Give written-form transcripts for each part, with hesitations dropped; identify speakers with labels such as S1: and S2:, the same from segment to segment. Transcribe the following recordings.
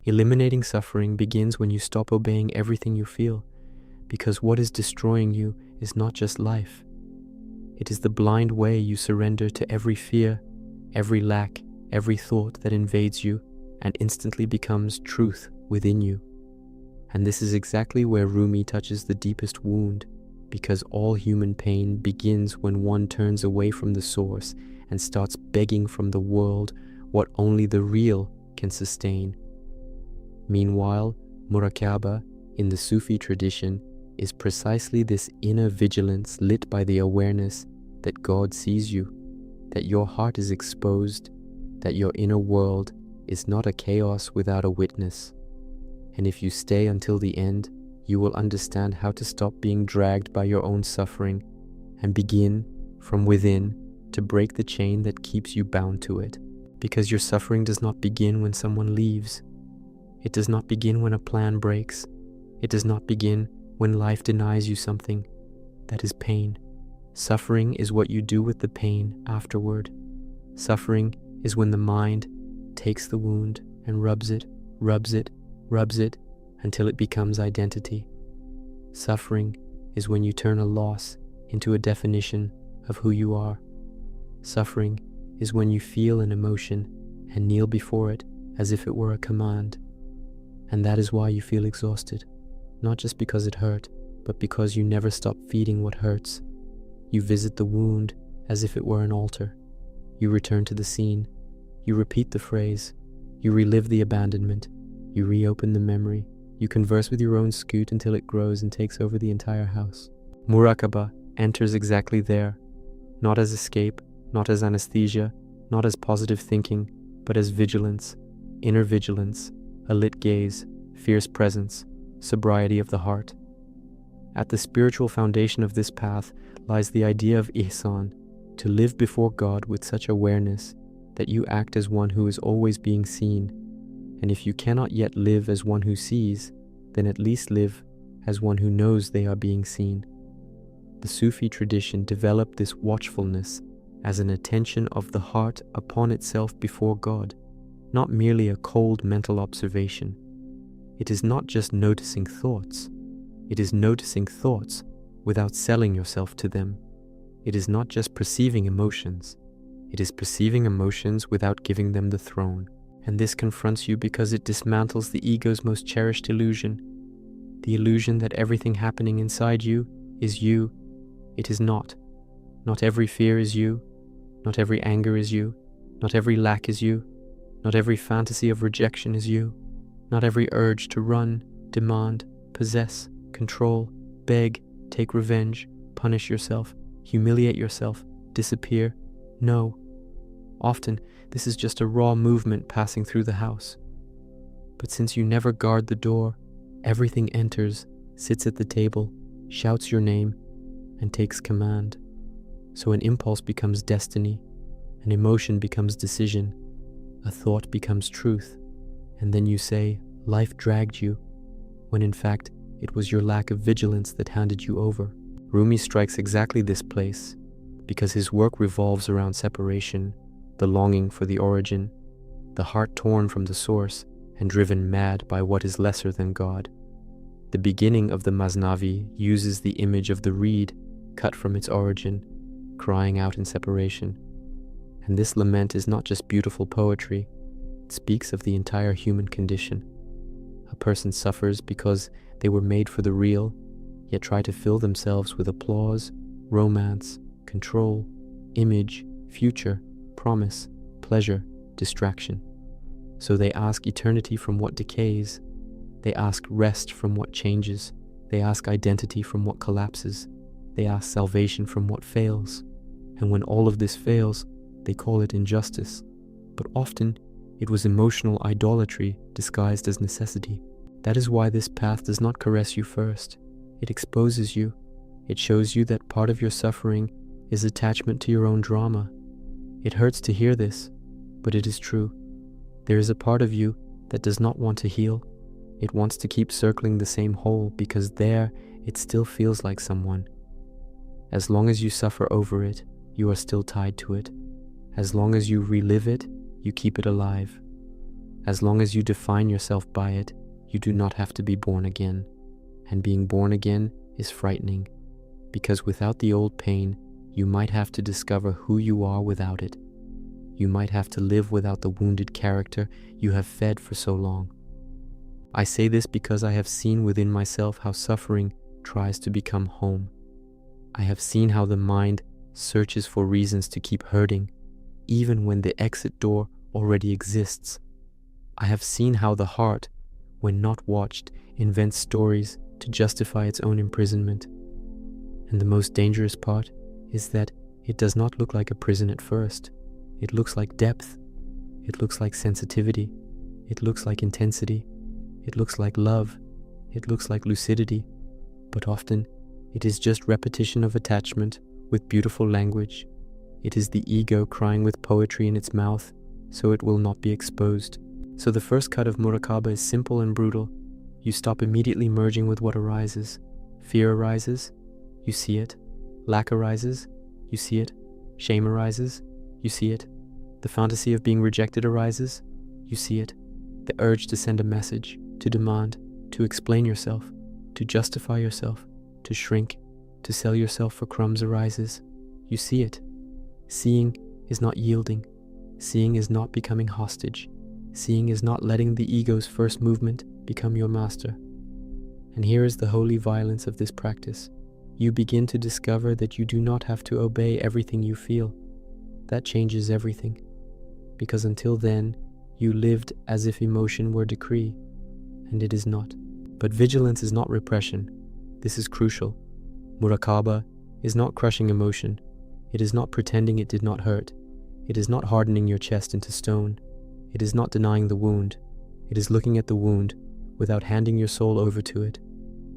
S1: Eliminating suffering begins when you stop obeying everything you feel, because what is destroying you is not just life. It is the blind way you surrender to every fear, every lack, every thought that invades you and instantly becomes truth within you. And this is exactly where Rumi touches the deepest wound, because all human pain begins when one turns away from the source and starts begging from the world what only the real can sustain. Meanwhile, Murāqaba, in the Sufi tradition, is precisely this inner vigilance lit by the awareness that God sees you, that your heart is exposed, that your inner world is not a chaos without a witness. And if you stay until the end, you will understand how to stop being dragged by your own suffering and begin, from within, to break the chain that keeps you bound to it. Because your suffering does not begin when someone leaves. It does not begin when a plan breaks. It does not begin when life denies you something. That is pain. Suffering is what you do with the pain afterward. Suffering is when the mind takes the wound and rubs it, until it becomes identity. Suffering is when you turn a loss into a definition of who you are. Suffering is when you feel an emotion and kneel before it as if it were a command. And that is why you feel exhausted, not just because it hurt, but because you never stop feeding what hurts. You visit the wound as if it were an altar. You return to the scene. You repeat the phrase. You relive the abandonment. You reopen the memory. You converse with your own scoot until it grows and takes over the entire house. Murāqaba enters exactly there, not as escape, not as anesthesia, not as positive thinking, but as vigilance, inner vigilance, a lit gaze, fierce presence, sobriety of the heart. At the spiritual foundation of this path lies the idea of ihsan, to live before God with such awareness that you act as one who is always being seen. And if you cannot yet live as one who sees, then at least live as one who knows they are being seen. The Sufi tradition developed this watchfulness as an attention of the heart upon itself before God, not merely a cold mental observation. It is not just noticing thoughts. It is noticing thoughts without selling yourself to them. It is not just perceiving emotions. It is perceiving emotions without giving them the throne. And this confronts you because it dismantles the ego's most cherished illusion, the illusion that everything happening inside you is you. It is not. Not every fear is you. Not every anger is you. Not every lack is you. Not every fantasy of rejection is you. Not every urge to run, demand, possess, control, beg, take revenge, punish yourself, humiliate yourself, disappear. No. Often, this is just a raw movement passing through the house. But since you never guard the door, everything enters, sits at the table, shouts your name, and takes command. So an impulse becomes destiny, an emotion becomes decision, a thought becomes truth, and then you say, life dragged you, when in fact, it was your lack of vigilance that handed you over. Rumi strikes exactly this place, because his work revolves around separation, the longing for the origin, the heart torn from the source and driven mad by what is lesser than God. The beginning of the Masnavi uses the image of the reed cut from its origin, crying out in separation. And this lament is not just beautiful poetry, it speaks of the entire human condition. A person suffers because they were made for the real, yet try to fill themselves with applause, romance, control, image, future, promise, pleasure, distraction. So they ask eternity from what decays. They ask rest from what changes. They ask identity from what collapses. They ask salvation from what fails. And when all of this fails, they call it injustice. But often, it was emotional idolatry disguised as necessity. That is why this path does not caress you first. It exposes you. It shows you that part of your suffering is attachment to your own drama. It hurts to hear this, but it is true. There is a part of you that does not want to heal. It wants to keep circling the same hole because there it still feels like someone. As long as you suffer over it, you are still tied to it. As long as you relive it, you keep it alive. As long as you define yourself by it, you do not have to be born again. And being born again is frightening, because without the old pain, you might have to discover who you are without it. You might have to live without the wounded character you have fed for so long. I say this because I have seen within myself how suffering tries to become home. I have seen how the mind searches for reasons to keep hurting, even when the exit door already exists. I have seen how the heart, when not watched, invents stories to justify its own imprisonment. And the most dangerous part is that it does not look like a prison at first. It looks like depth. It looks like sensitivity. It looks like intensity. It looks like love. It looks like lucidity. But often, it is just repetition of attachment with beautiful language. It is the ego crying with poetry in its mouth, so it will not be exposed. So the first cut of Murāqaba is simple and brutal. You stop immediately merging with what arises. Fear arises, you see it. Lack arises, you see it. Shame arises, you see it. The fantasy of being rejected arises, you see it. The urge to send a message, to demand, to explain yourself, to justify yourself, to shrink, to sell yourself for crumbs arises, you see it. Seeing is not yielding. Seeing is not becoming hostage. Seeing is not letting the ego's first movement become your master. And here is the holy violence of this practice. You begin to discover that you do not have to obey everything you feel. That changes everything. Because until then, you lived as if emotion were decree, and it is not. But vigilance is not repression. This is crucial. Murāqaba is not crushing emotion. It is not pretending it did not hurt. It is not hardening your chest into stone. It is not denying the wound. It is looking at the wound without handing your soul over to it.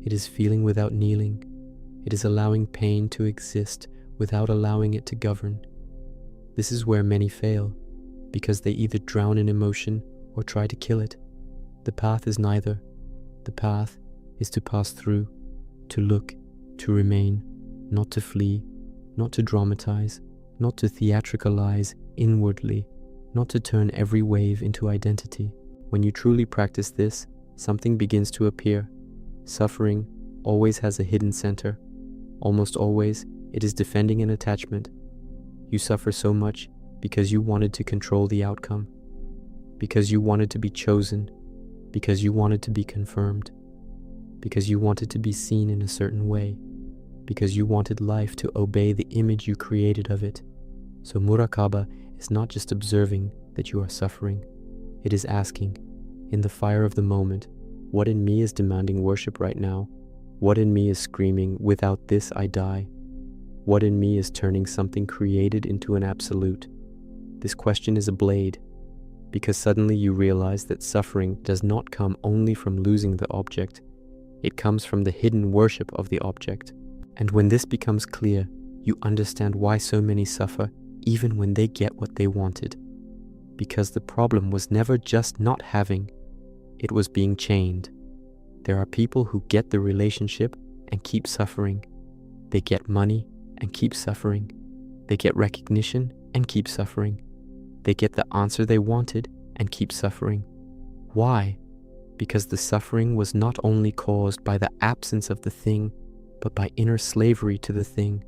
S1: It is feeling without kneeling. It is allowing pain to exist without allowing it to govern. This is where many fail, because they either drown in emotion or try to kill it. The path is neither. The path is to pass through, to look, to remain, not to flee, not to dramatize, not to theatricalize inwardly, not to turn every wave into identity. When you truly practice this, something begins to appear. Suffering always has a hidden center. Almost always, it is defending an attachment. You suffer so much because you wanted to control the outcome, because you wanted to be chosen, because you wanted to be confirmed, because you wanted to be seen in a certain way, because you wanted life to obey the image you created of it. So Murāqaba is not just observing that you are suffering. It is asking, in the fire of the moment, what in me is demanding worship right now? What in me is screaming, without this I die? What in me is turning something created into an absolute? This question is a blade, because suddenly you realize that suffering does not come only from losing the object. It comes from the hidden worship of the object. And when this becomes clear, you understand why so many suffer even when they get what they wanted. Because the problem was never just not having, it was being chained. There are people who get the relationship and keep suffering. They get money and keep suffering. They get recognition and keep suffering. They get the answer they wanted and keep suffering. Why? Because the suffering was not only caused by the absence of the thing, but by inner slavery to the thing.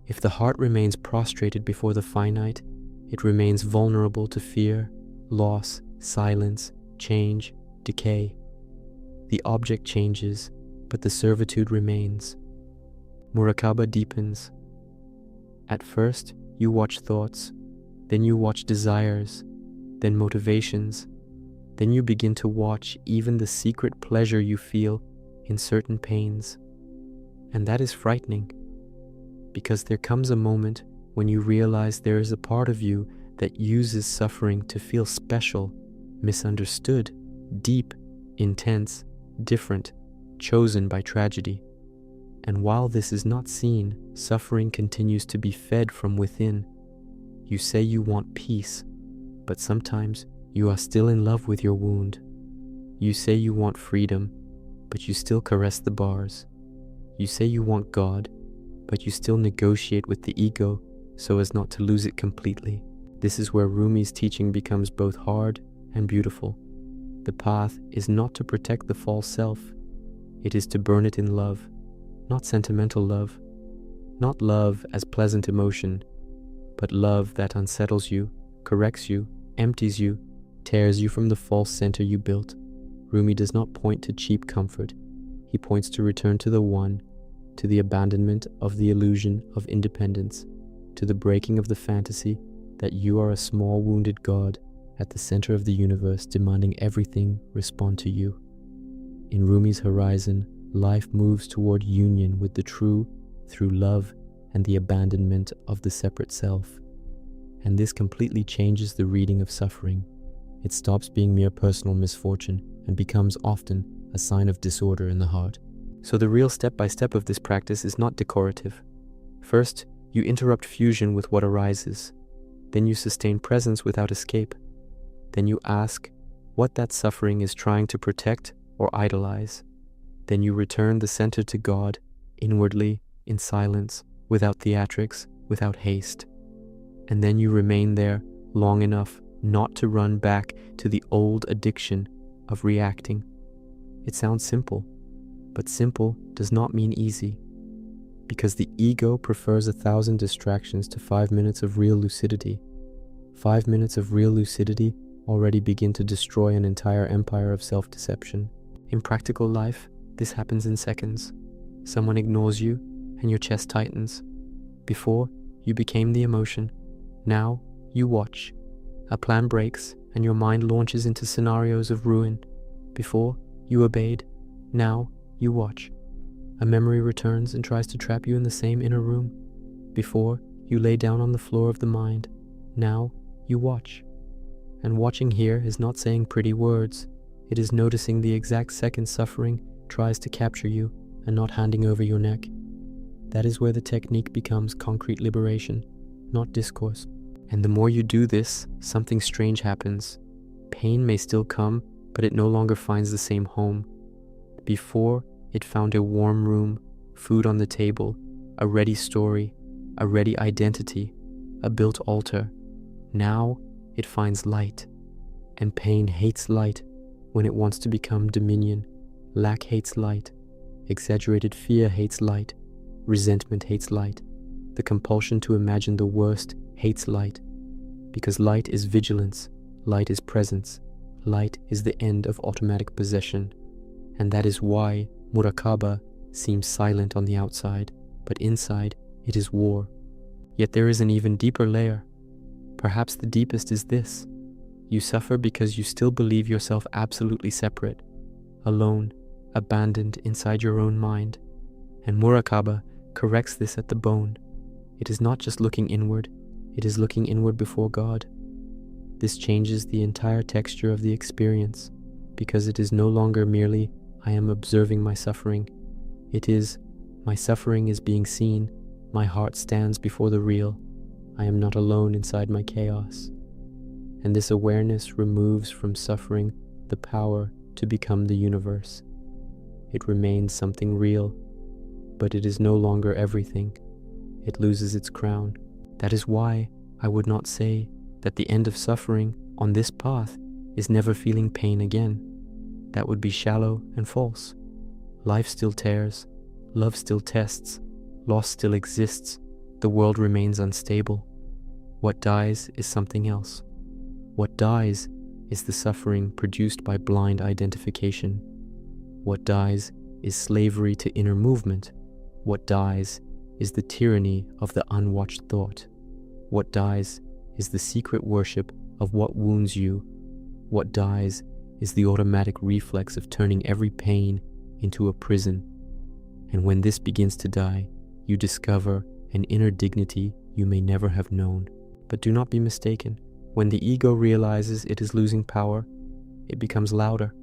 S1: If the heart remains prostrated before the finite, it remains vulnerable to fear, loss, silence, change, decay. The object changes, but the servitude remains. Murāqaba deepens. At first, you watch thoughts, then you watch desires, then motivations, then you begin to watch even the secret pleasure you feel in certain pains. And that is frightening, because there comes a moment when you realize there is a part of you that uses suffering to feel special, misunderstood, deep, intense, different, chosen by tragedy. And while this is not seen, suffering continues to be fed from within. You say you want peace, but sometimes you are still in love with your wound. You say you want freedom, but you still caress the bars. You say you want God, but you still negotiate with the ego so as not to lose it completely. This is where Rumi's teaching becomes both hard and beautiful. The path is not to protect the false self. It is to burn it in love, not sentimental love, not love as pleasant emotion, but love that unsettles you, corrects you, empties you, tears you from the false center you built. Rumi does not point to cheap comfort. He points to return to the one, to the abandonment of the illusion of independence, to the breaking of the fantasy that you are a small wounded God at the center of the universe demanding everything respond to you. In Rumi's horizon, life moves toward union with the true through love and the abandonment of the separate self. And this completely changes the reading of suffering. It stops being mere personal misfortune and becomes often a sign of disorder in the heart. So the real step-by-step of this practice is not decorative. First, you interrupt fusion with what arises. Then you sustain presence without escape. Then you ask what that suffering is trying to protect or idolize. Then you return the center to God, inwardly, in silence, without theatrics, without haste. And then you remain there long enough not to run back to the old addiction of reacting. It sounds simple, but simple does not mean easy, because the ego prefers 1,000 distractions to 5 minutes of real lucidity. 5 minutes of real lucidity already begin to destroy an entire empire of self-deception. In practical life, this happens in seconds. Someone ignores you and your chest tightens. Before, you became the emotion. Now, you watch. A plan breaks and your mind launches into scenarios of ruin. Before, you obeyed. Now, you watch. A memory returns and tries to trap you in the same inner room. Before, you lay down on the floor of the mind. Now, you watch. And watching here is not saying pretty words. It is noticing the exact second suffering tries to capture you and not handing over your neck. That is where the technique becomes concrete liberation, not discourse. And the more you do this, something strange happens. Pain may still come, but it no longer finds the same home. Before, it found a warm room, food on the table, a ready story, a ready identity, a built altar. Now, it finds light. And pain hates light when it wants to become dominion. Lack hates light. Exaggerated fear hates light. Resentment hates light. The compulsion to imagine the worst hates light. Because light is vigilance, light is presence, light is the end of automatic possession. And that is why Murāqaba seems silent on the outside, but inside it is war. Yet there is an even deeper layer. Perhaps the deepest is this. You suffer because you still believe yourself absolutely separate, alone, abandoned inside your own mind. And Murāqaba corrects this at the bone. It is not just looking inward, it is looking inward before God. This changes the entire texture of the experience, because it is no longer merely, I am observing my suffering. It is, my suffering is being seen, my heart stands before the real. I am not alone inside my chaos. And this awareness removes from suffering the power to become the universe. It remains something real, but it is no longer everything. It loses its crown. That is why I would not say that the end of suffering on this path is never feeling pain again. That would be shallow and false. Life still tears, love still tests, loss still exists, the world remains unstable. What dies is something else. What dies is the suffering produced by blind identification. What dies is slavery to inner movement. What dies is the tyranny of the unwatched thought. What dies is the secret worship of what wounds you. What dies is the automatic reflex of turning every pain into a prison. And when this begins to die, you discover an inner dignity you may never have known. But do not be mistaken. When the ego realizes it is losing power, it becomes louder.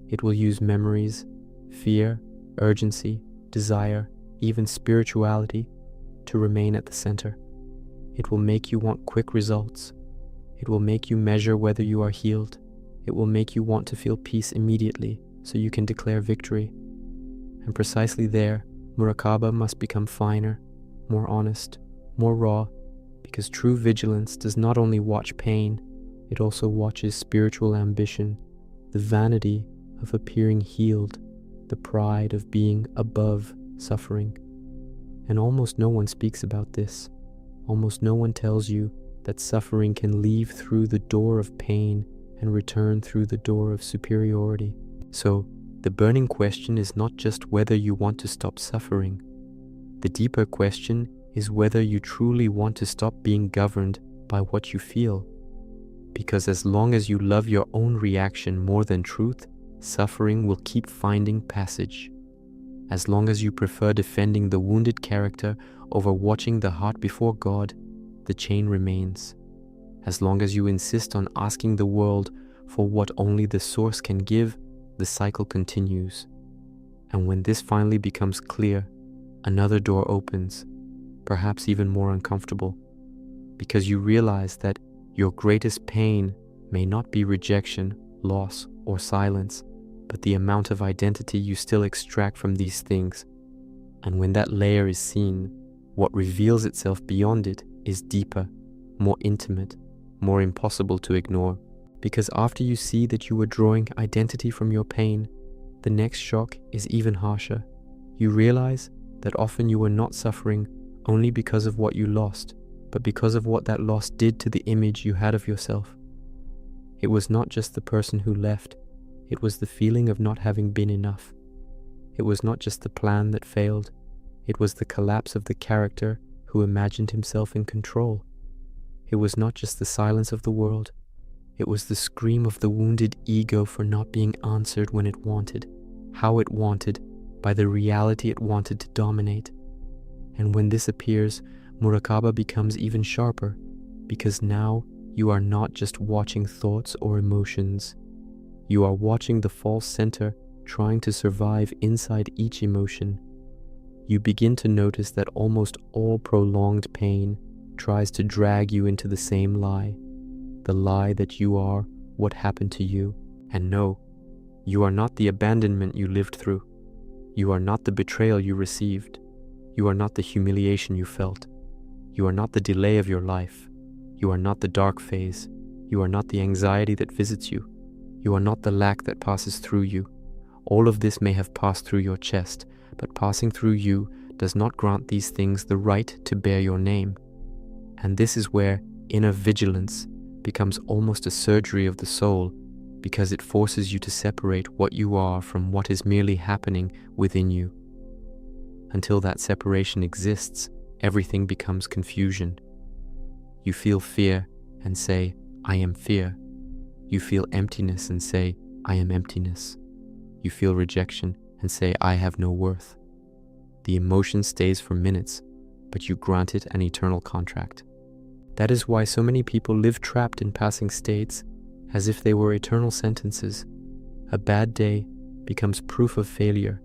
S1: It will use memories, fear, urgency, desire, even spirituality to remain at the center. It will make you want quick results. It will make you measure whether you are healed. It will make you want to feel peace immediately so you can declare victory. And precisely there, Murāqaba must become finer, more honest, more raw, because true vigilance does not only watch pain, It also watches spiritual ambition, the vanity of appearing healed, the pride of being above suffering. And almost no one speaks about this. Almost no one tells you that suffering can leave through the door of pain and return through the door of superiority. So, the burning question is not just whether you want to stop suffering. The deeper question is whether you truly want to stop being governed by what you feel. Because as long as you love your own reaction more than truth, suffering will keep finding passage. As long as you prefer defending the wounded character over watching the heart before God, the chain remains. As long as you insist on asking the world for what only the source can give, the cycle continues. And when this finally becomes clear, another door opens, perhaps even more uncomfortable, because you realize that your greatest pain may not be rejection, loss, or silence, but the amount of identity you still extract from these things. And when that layer is seen, what reveals itself beyond it is deeper, more intimate, more impossible to ignore. Because after you see that you were drawing identity from your pain, the next shock is even harsher. You realize that often you were not suffering only because of what you lost, but because of what that loss did to the image you had of yourself. It was not just the person who left, it was the feeling of not having been enough. It was not just the plan that failed, it was the collapse of the character who imagined himself in control. It was not just the silence of the world, it was the scream of the wounded ego for not being answered when it wanted, how it wanted, by the reality it wanted to dominate. And when this appears, Murāqaba becomes even sharper, because now you are not just watching thoughts or emotions. You are watching the false center trying to survive inside each emotion. You begin to notice that almost all prolonged pain tries to drag you into the same lie, the lie that you are what happened to you. And no, you are not the abandonment you lived through. You are not the betrayal you received. You are not the humiliation you felt. You are not the delay of your life. You are not the dark phase. You are not the anxiety that visits you. You are not the lack that passes through you. All of this may have passed through your chest, but passing through you does not grant these things the right to bear your name. And this is where inner vigilance becomes almost a surgery of the soul, because it forces you to separate what you are from what is merely happening within you. Until that separation exists, everything becomes confusion. You feel fear and say, I am fear. You feel emptiness and say, I am emptiness. You feel rejection and say, I have no worth. The emotion stays for minutes, but you grant it an eternal contract. That is why so many people live trapped in passing states as if they were eternal sentences. A bad day becomes proof of failure.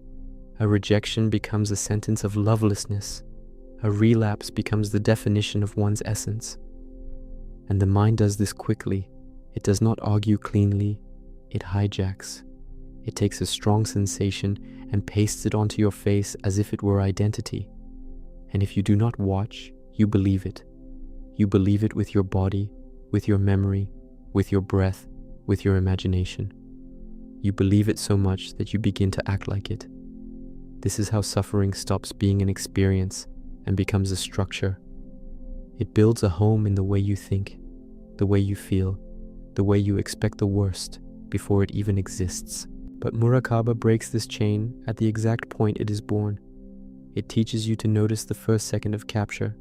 S1: A rejection becomes a sentence of lovelessness. A relapse becomes the definition of one's essence. And the mind does this quickly. It does not argue cleanly. It hijacks. It takes a strong sensation and pastes it onto your face as if it were identity. And if you do not watch, you believe it. You believe it with your body, with your memory, with your breath, with your imagination. You believe it so much that you begin to act like it. This is how suffering stops being an experience and becomes a structure. It builds a home in the way you think, the way you feel, the way you expect the worst before it even exists. But Murāqaba breaks this chain at the exact point it is born. It teaches you to notice the first second of capture,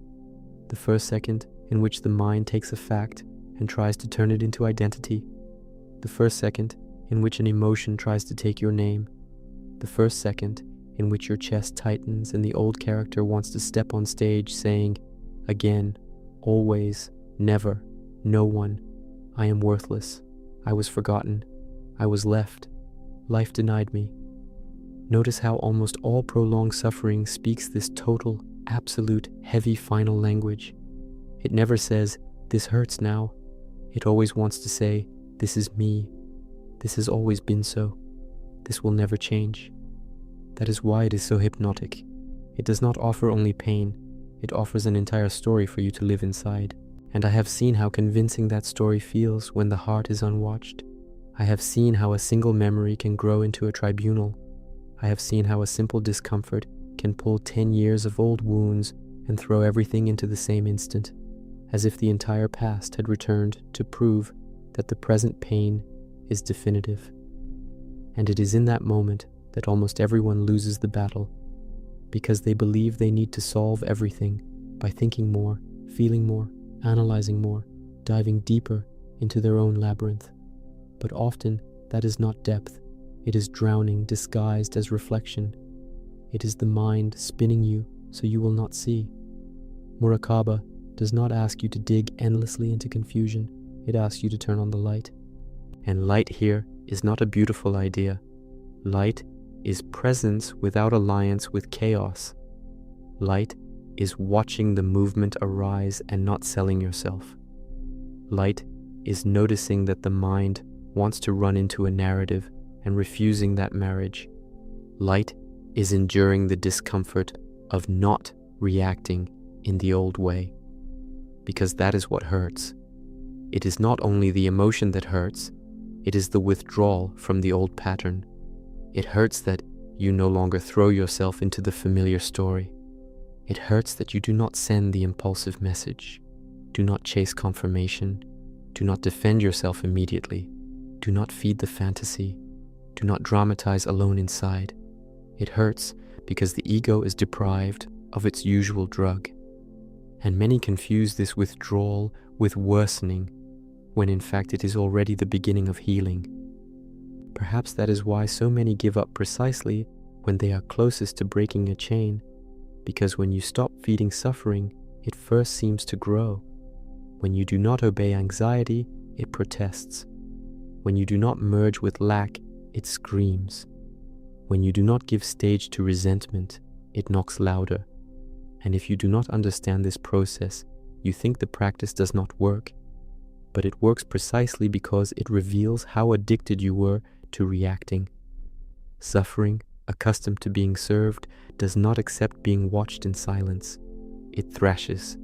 S1: the first second in which the mind takes a fact and tries to turn it into identity, the first second in which an emotion tries to take your name, the first second in which your chest tightens and the old character wants to step on stage saying, again, always, never, no one, I am worthless, I was forgotten, I was left, life denied me. Notice how almost all prolonged suffering speaks this total, absolute, heavy final language. It never says, this hurts now. It always wants to say, this is me. This has always been so. This will never change. That is why it is so hypnotic. It does not offer only pain. It offers an entire story for you to live inside. And I have seen how convincing that story feels when the heart is unwatched. I have seen how a single memory can grow into a tribunal. I have seen how a simple discomfort can pull 10 years of old wounds and throw everything into the same instant, as if the entire past had returned to prove that the present pain is definitive. And it is in that moment that almost everyone loses the battle, because they believe they need to solve everything by thinking more, feeling more, analyzing more, diving deeper into their own labyrinth. But often that is not depth. It is drowning disguised as reflection. It is the mind spinning you so you will not see. Murāqaba does not ask you to dig endlessly into confusion. It asks you to turn on the light. And light here is not a beautiful idea. Light is presence without alliance with chaos. Light is watching the movement arise and not selling yourself. Light is noticing that the mind wants to run into a narrative and refusing that marriage. Light is enduring the discomfort of not reacting in the old way, because that is what hurts. It is not only the emotion that hurts, it is the withdrawal from the old pattern. It hurts that you no longer throw yourself into the familiar story. It hurts that you do not send the impulsive message. Do not chase confirmation. Do not defend yourself immediately. Do not feed the fantasy. Do not dramatize alone inside. It hurts because the ego is deprived of its usual drug. And many confuse this withdrawal with worsening, when in fact it is already the beginning of healing. Perhaps that is why so many give up precisely when they are closest to breaking a chain, because when you stop feeding suffering, it first seems to grow. When you do not obey anxiety, it protests. When you do not merge with lack, it screams. When you do not give stage to resentment, it knocks louder. And if you do not understand this process, you think the practice does not work. But it works precisely because it reveals how addicted you were to reacting. Suffering, accustomed to being served, does not accept being watched in silence. It thrashes.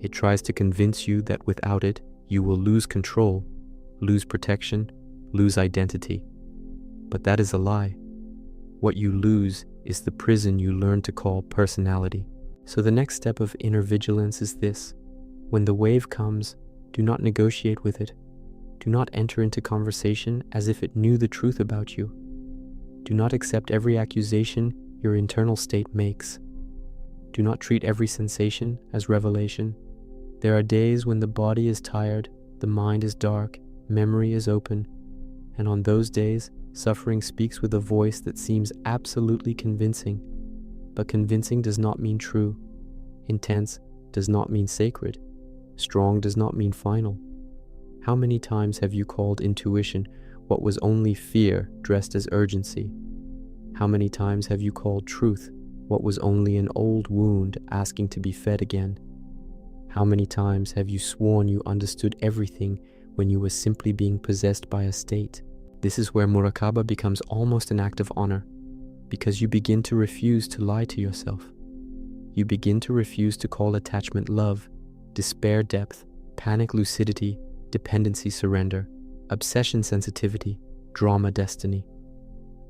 S1: It tries to convince you that without it, you will lose control, lose protection, lose identity. But that is a lie. What you lose is the prison you learn to call personality. So the next step of inner vigilance is this. When the wave comes, do not negotiate with it. Do not enter into conversation as if it knew the truth about you. Do not accept every accusation your internal state makes. Do not treat every sensation as revelation. There are days when the body is tired, the mind is dark, memory is open, and on those days, suffering speaks with a voice that seems absolutely convincing. But convincing does not mean true. Intense does not mean sacred. Strong does not mean final. How many times have you called intuition what was only fear dressed as urgency? How many times have you called truth what was only an old wound asking to be fed again? How many times have you sworn you understood everything when you were simply being possessed by a state? This is where Murāqaba becomes almost an act of honor, because you begin to refuse to lie to yourself. You begin to refuse to call attachment love, despair depth, panic lucidity, dependency surrender, obsession sensitivity, drama destiny.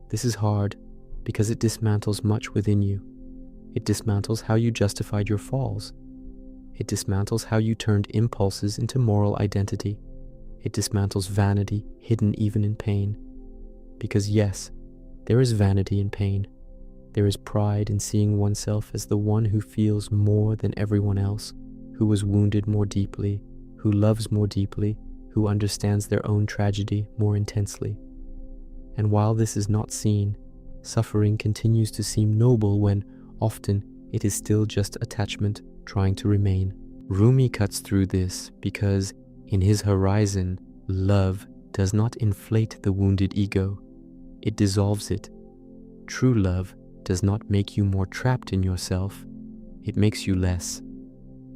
S1: This is hard because it dismantles much within you. It dismantles how you justified your falls. It dismantles how you turned impulses into moral identity. It dismantles vanity hidden even in pain. Because yes, there is vanity in pain. There is pride in seeing oneself as the one who feels more than everyone else, who was wounded more deeply, who loves more deeply, who understands their own tragedy more intensely. And while this is not seen, suffering continues to seem noble when, often, it is still just attachment trying to remain. Rumi cuts through this because, in his horizon, love does not inflate the wounded ego. It dissolves it. True love does not make you more trapped in yourself. It makes you less.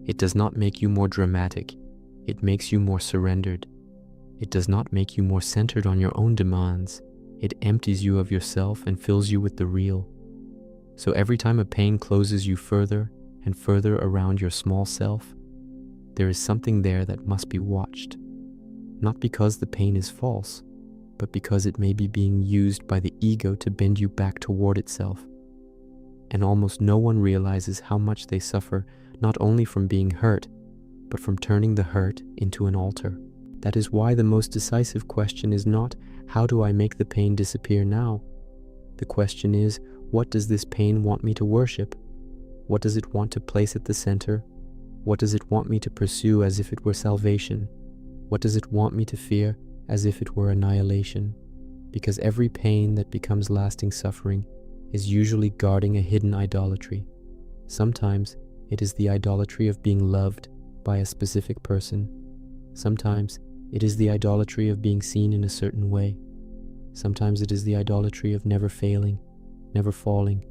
S1: It does not make you more dramatic. It makes you more surrendered. It does not make you more centered on your own demands. It empties you of yourself and fills you with the real. So every time a pain closes you further and further around your small self, there is something there that must be watched, not because the pain is false, but because it may be being used by the ego to bend you back toward itself. And almost no one realizes how much they suffer, not only from being hurt, but from turning the hurt into an altar. That is why the most decisive question is not, how do I make the pain disappear now? The question is, what does this pain want me to worship? What does it want to place at the center? What does it want me to pursue as if it were salvation? What does it want me to fear as if it were annihilation? Because every pain that becomes lasting suffering is usually guarding a hidden idolatry. Sometimes it is the idolatry of being loved by a specific person. Sometimes it is the idolatry of being seen in a certain way. Sometimes it is the idolatry of never failing, never falling,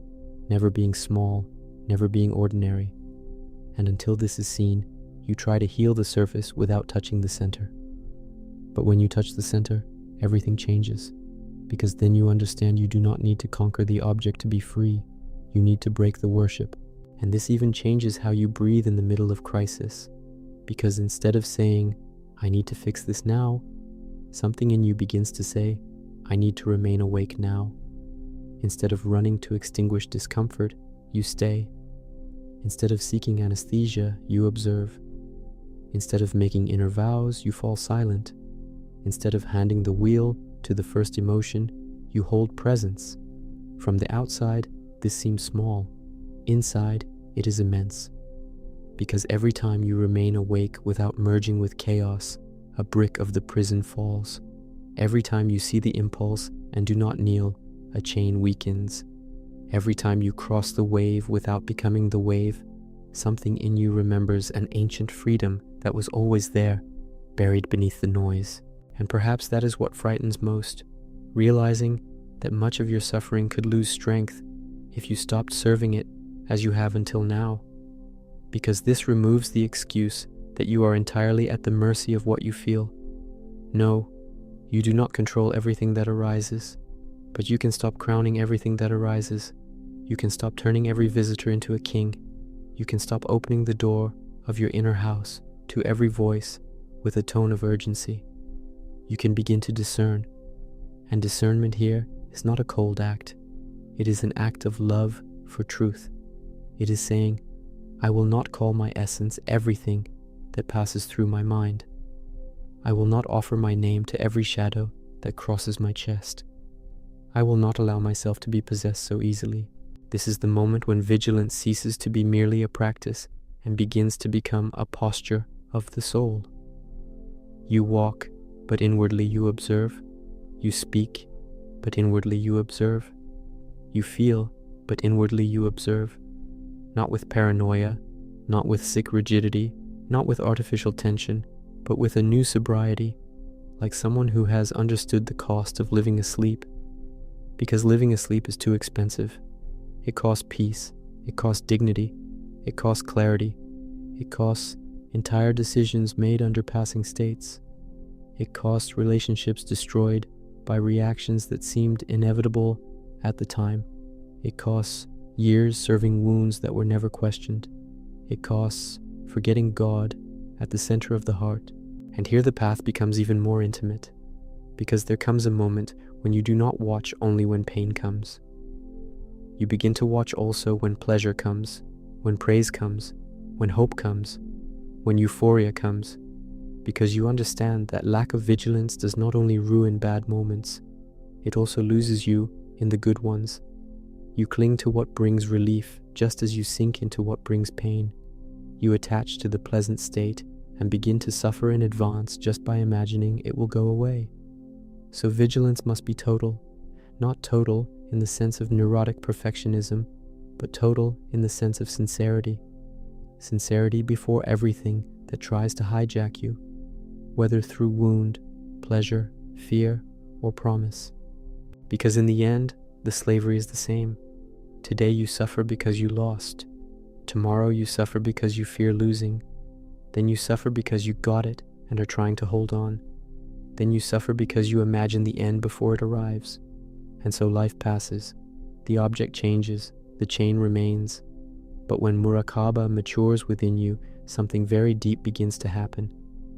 S1: never being small, never being ordinary. And until this is seen, you try to heal the surface without touching the center. But when you touch the center, everything changes, because then you understand you do not need to conquer the object to be free. You need to break the worship. And this even changes how you breathe in the middle of crisis, because instead of saying, I need to fix this now, something in you begins to say, I need to remain awake now. Instead of running to extinguish discomfort, you stay. Instead of seeking anesthesia, you observe. Instead of making inner vows, you fall silent. Instead of handing the wheel to the first emotion, you hold presence. From the outside, this seems small. Inside, it is immense. Because every time you remain awake without merging with chaos, a brick of the prison falls. Every time you see the impulse and do not kneel, a chain weakens. Every time you cross the wave without becoming the wave, something in you remembers an ancient freedom that was always there, buried beneath the noise. And perhaps that is what frightens most, realizing that much of your suffering could lose strength if you stopped serving it as you have until now. Because this removes the excuse that you are entirely at the mercy of what you feel. No, you do not control everything that arises, but you can stop crowning everything that arises. You can stop turning every visitor into a king. You can stop opening the door of your inner house to every voice with a tone of urgency. You can begin to discern, and discernment here is not a cold act. It is an act of love for truth. It is saying, I will not call my essence everything that passes through my mind. I will not offer my name to every shadow that crosses my chest. I will not allow myself to be possessed so easily. This is the moment when vigilance ceases to be merely a practice and begins to become a posture of the soul. You walk, but inwardly you observe. You speak, but inwardly you observe. You feel, but inwardly you observe. Not with paranoia, not with sick rigidity, not with artificial tension, but with a new sobriety, like someone who has understood the cost of living asleep. Because living asleep is too expensive. It costs peace, it costs dignity, it costs clarity, it costs entire decisions made under passing states. It costs relationships destroyed by reactions that seemed inevitable at the time. It costs years serving wounds that were never questioned. It costs forgetting God at the center of the heart. And here the path becomes even more intimate, because there comes a moment when you do not watch only when pain comes. You begin to watch also when pleasure comes, when praise comes, when hope comes, when euphoria comes, because you understand that lack of vigilance does not only ruin bad moments, it also loses you in the good ones. You cling to what brings relief just as you sink into what brings pain. You attach to the pleasant state and begin to suffer in advance just by imagining it will go away. So vigilance must be total, not total in the sense of neurotic perfectionism, but total in the sense of sincerity. Sincerity before everything that tries to hijack you, whether through wound, pleasure, fear, or promise. Because in the end, the slavery is the same. Today you suffer because you lost. Tomorrow you suffer because you fear losing. Then you suffer because you got it and are trying to hold on. Then you suffer because you imagine the end before it arrives. And so life passes. The object changes. The chain remains. But when Murāqaba matures within you, something very deep begins to happen.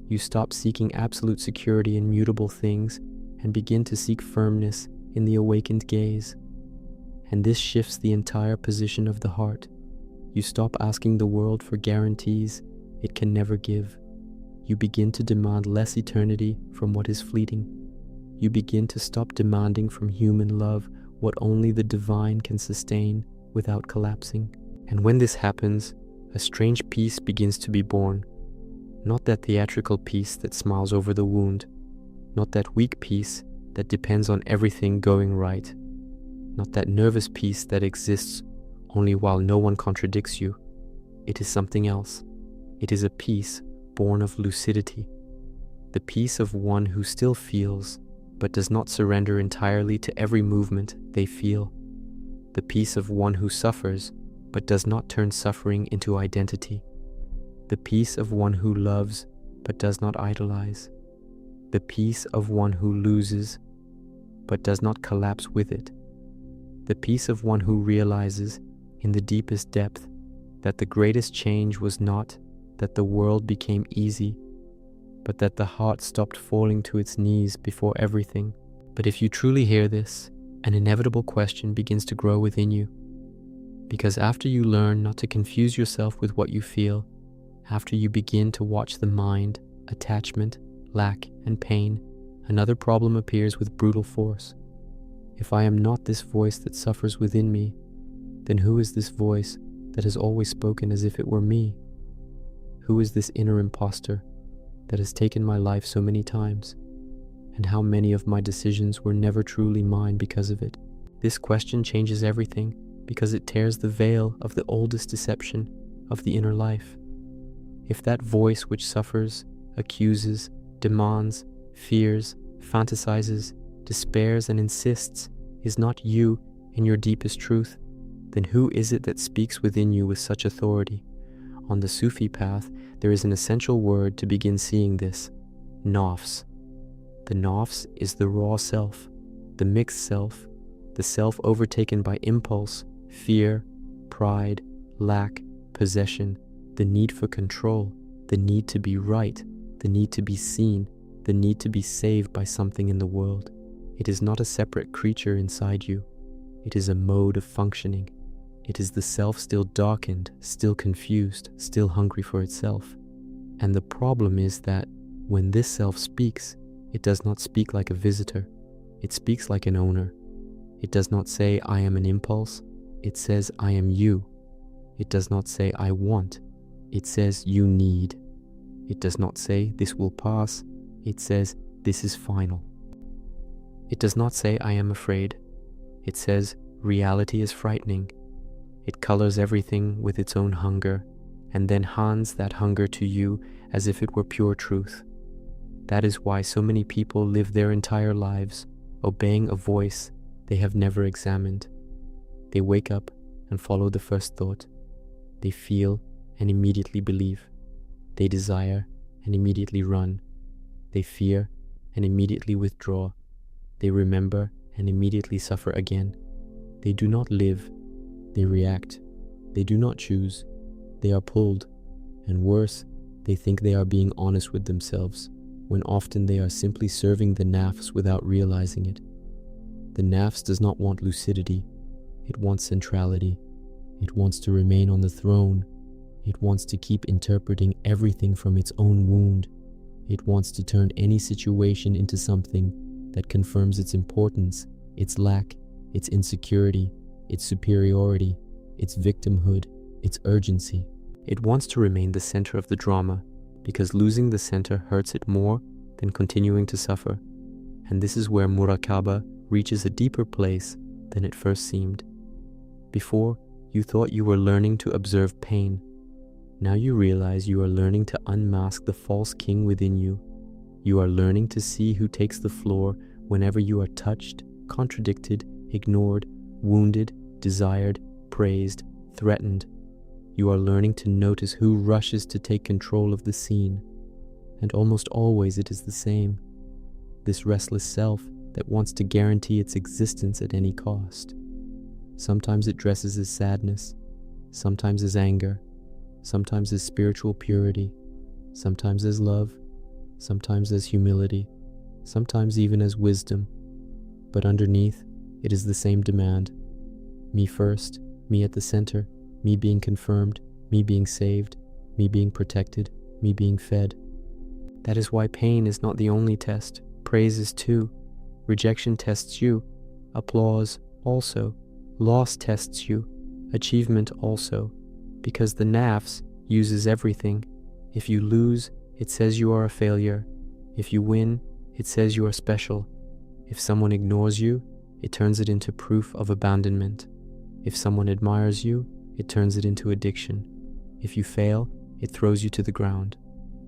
S1: You stop seeking absolute security in mutable things and begin to seek firmness in the awakened gaze. And this shifts the entire position of the heart. You stop asking the world for guarantees it can never give. You begin to demand less eternity from what is fleeting. You begin to stop demanding from human love what only the divine can sustain without collapsing. And when this happens, a strange peace begins to be born. Not that theatrical peace that smiles over the wound, not that weak peace that depends on everything going right, not that nervous peace that exists only while no one contradicts you. It is something else. It is a peace born of lucidity, the peace of one who still feels, but does not surrender entirely to every movement they feel, the peace of one who suffers, but does not turn suffering into identity, the peace of one who loves, but does not idolize, the peace of one who loses, but does not collapse with it, the peace of one who realizes in the deepest depth that the greatest change was not that the world became easy, but that the heart stopped falling to its knees before everything. But if you truly hear this, an inevitable question begins to grow within you. Because after you learn not to confuse yourself with what you feel, after you begin to watch the mind, attachment, lack, and pain, another problem appears with brutal force. If I am not this voice that suffers within me, then who is this voice that has always spoken as if it were me? Who is this inner imposter that has taken my life so many times? And how many of my decisions were never truly mine because of it? This question changes everything because it tears the veil of the oldest deception of the inner life. If that voice which suffers, accuses, demands, fears, fantasizes, despairs, and insists is not you in your deepest truth, then who is it that speaks within you with such authority? On the Sufi path, there is an essential word to begin seeing this: nafs. The nafs is the raw self, the mixed self, the self overtaken by impulse, fear, pride, lack, possession, the need for control, the need to be right, the need to be seen, the need to be saved by something in the world. It is not a separate creature inside you. It is a mode of functioning. It is the self still darkened, still confused, still hungry for itself. And the problem is that when this self speaks, it does not speak like a visitor. It speaks like an owner. It does not say, I am an impulse. It says, I am you. It does not say, I want. It says, you need. It does not say, this will pass. It says, this is final. It does not say, I am afraid. It says, reality is frightening. It colors everything with its own hunger, and then hands that hunger to you as if it were pure truth. That is why so many people live their entire lives obeying a voice they have never examined. They wake up and follow the first thought. They feel and immediately believe. They desire and immediately run. They fear and immediately withdraw. They remember and immediately suffer again. They do not live. They react. They do not choose. They are pulled. And worse, they think they are being honest with themselves, when often they are simply serving the nafs without realizing it. The nafs does not want lucidity. It wants centrality. It wants to remain on the throne. It wants to keep interpreting everything from its own wound. It wants to turn any situation into something that confirms its importance, its lack, its insecurity, its superiority, its victimhood, its urgency. It wants to remain the center of the drama because losing the center hurts it more than continuing to suffer. And this is where Murāqaba reaches a deeper place than it first seemed. Before, you thought you were learning to observe pain. Now you realize you are learning to unmask the false king within you. You are learning to see who takes the floor whenever you are touched, contradicted, ignored, wounded, desired, praised, threatened. You are learning to notice who rushes to take control of the scene. And almost always it is the same. This restless self that wants to guarantee its existence at any cost. Sometimes it dresses as sadness, sometimes as anger, sometimes as spiritual purity, sometimes as love, sometimes as humility, sometimes even as wisdom. But underneath, it is the same demand. Me first, me at the center, me being confirmed, me being saved, me being protected, me being fed. That is why pain is not the only test. Praise is too. Rejection tests you. Applause also. Loss tests you. Achievement also. Because the nafs uses everything. If you lose, it says you are a failure. If you win, it says you are special. If someone ignores you, it turns it into proof of abandonment. If someone admires you, it turns it into addiction. If you fail, it throws you to the ground.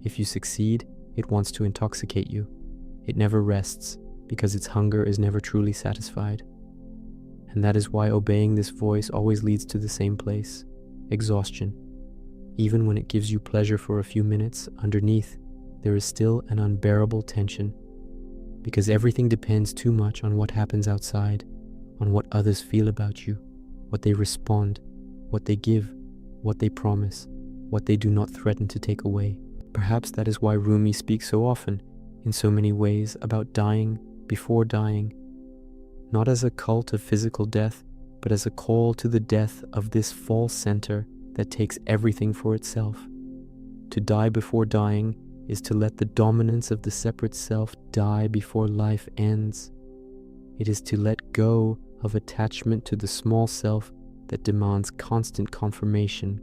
S1: If you succeed, it wants to intoxicate you. It never rests, because its hunger is never truly satisfied. And that is why obeying this voice always leads to the same place: exhaustion. Even when it gives you pleasure for a few minutes, underneath, there is still an unbearable tension. Because everything depends too much on what happens outside, on what others feel about you, what they respond, what they give, what they promise, what they do not threaten to take away. Perhaps that is why Rumi speaks so often, in so many ways, about dying before dying, not as a cult of physical death, but as a call to the death of this false center that takes everything for itself. To die before dying is to let the dominance of the separate self die before life ends. It is to let go of attachment to the small self that demands constant confirmation.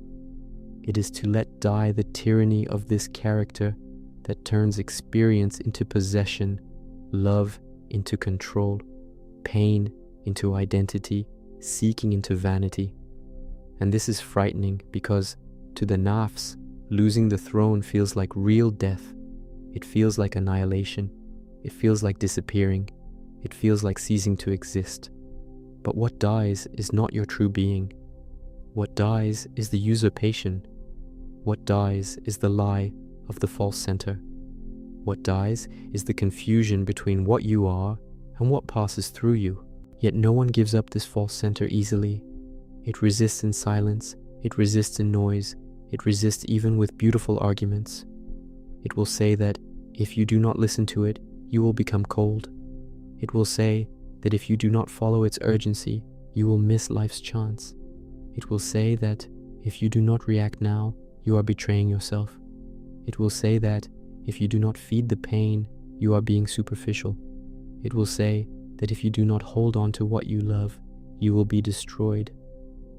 S1: It is to let die the tyranny of this character that turns experience into possession, love into control, pain into identity, seeking into vanity. And this is frightening because to the nafs, losing the throne feels like real death. It feels like annihilation. It feels like disappearing. It feels like ceasing to exist. But what dies is not your true being. What dies is the usurpation. What dies is the lie of the false center. What dies is the confusion between what you are and what passes through you. Yet no one gives up this false center easily. It resists in silence. It resists in noise. It resists even with beautiful arguments. It will say that if you do not listen to it, you will become cold. It will say that if you do not follow its urgency, you will miss life's chance. It will say that if you do not react now, you are betraying yourself. It will say that if you do not feed the pain, you are being superficial. It will say that if you do not hold on to what you love, you will be destroyed.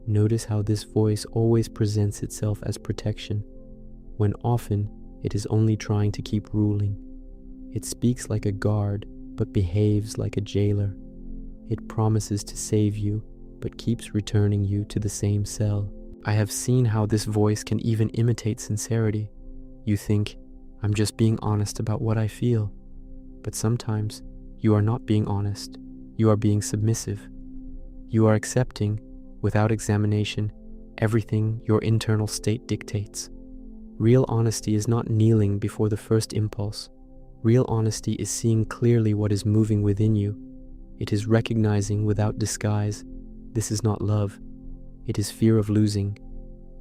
S1: Notice how this voice always presents itself as protection, when often it is only trying to keep ruling. It speaks like a guard, but behaves like a jailer. It promises to save you, but keeps returning you to the same cell. I have seen how this voice can even imitate sincerity. You think, I'm just being honest about what I feel. But sometimes, you are not being honest. You are being submissive. You are accepting, without examination, everything your internal state dictates. Real honesty is not kneeling before the first impulse. Real honesty is seeing clearly what is moving within you. It is recognizing without disguise, this is not love. It is fear of losing.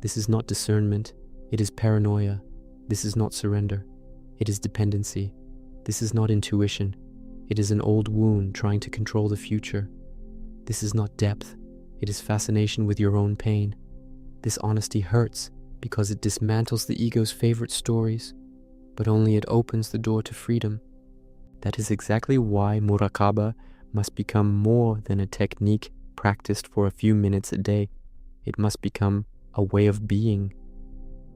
S1: This is not discernment. It is paranoia. This is not surrender. It is dependency. This is not intuition. It is an old wound trying to control the future. This is not depth. It is fascination with your own pain. This honesty hurts because it dismantles the ego's favorite stories, but only it opens the door to freedom. That is exactly why Murāqaba must become more than a technique practiced for a few minutes a day. It must become a way of being,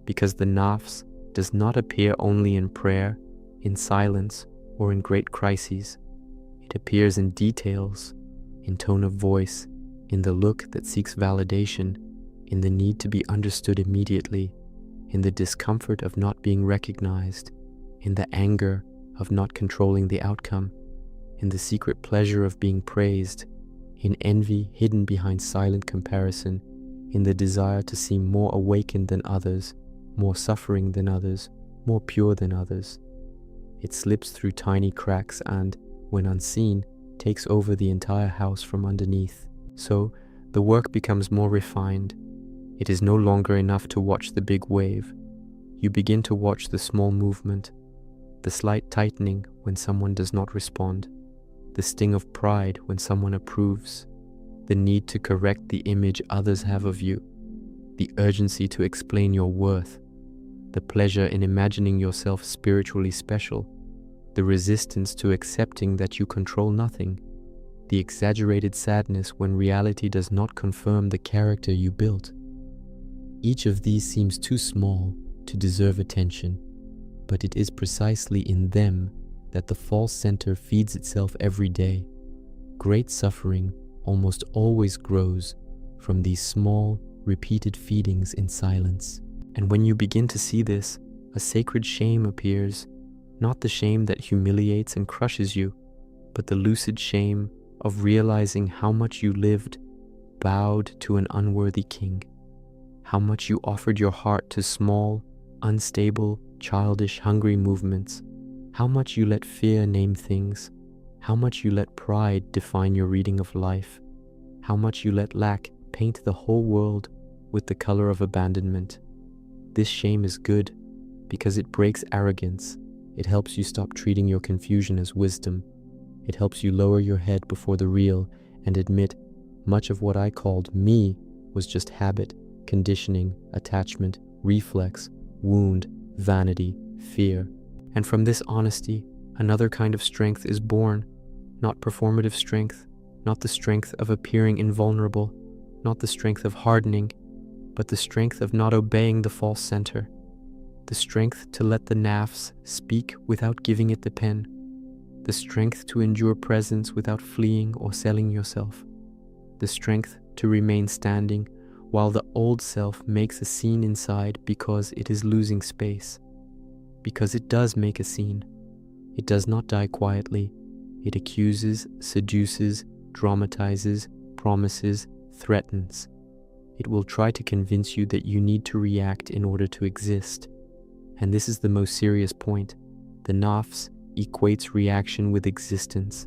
S1: because the nafs does not appear only in prayer, in silence, or in great crises. It appears in details, in tone of voice, in the look that seeks validation, in the need to be understood immediately, in the discomfort of not being recognized, in the anger of not controlling the outcome, in the secret pleasure of being praised, in envy hidden behind silent comparison, in the desire to seem more awakened than others, more suffering than others, more pure than others. It slips through tiny cracks and, when unseen, takes over the entire house from underneath. So, the work becomes more refined. It is no longer enough to watch the big wave. You begin to watch the small movement, the slight tightening when someone does not respond, the sting of pride when someone approves, the need to correct the image others have of you, the urgency to explain your worth, the pleasure in imagining yourself spiritually special, the resistance to accepting that you control nothing, the exaggerated sadness when reality does not confirm the character you built. Each of these seems too small to deserve attention, but it is precisely in them that the false center feeds itself every day. Great suffering almost always grows from these small, repeated feedings in silence. And when you begin to see this, a sacred shame appears, not the shame that humiliates and crushes you, but the lucid shame of realizing how much you lived bowed to an unworthy king, how much you offered your heart to small, unstable, childish, hungry movements, how much you let fear name things, how much you let pride define your reading of life, how much you let lack paint the whole world with the color of abandonment. This shame is good because it breaks arrogance. It helps you stop treating your confusion as wisdom. It helps you lower your head before the real and admit much of what I called me was just habit, conditioning, attachment, reflex, wound, vanity, fear. And from this honesty, another kind of strength is born, not performative strength, not the strength of appearing invulnerable, not the strength of hardening, but the strength of not obeying the false center, the strength to let the nafs speak without giving it the pen, the strength to endure presence without fleeing or selling yourself, the strength to remain standing while the old self makes a scene inside because it is losing space. Because it does make a scene. It does not die quietly. It accuses, seduces, dramatizes, promises, threatens. It will try to convince you that you need to react in order to exist. And this is the most serious point. The nafs equates reaction with existence.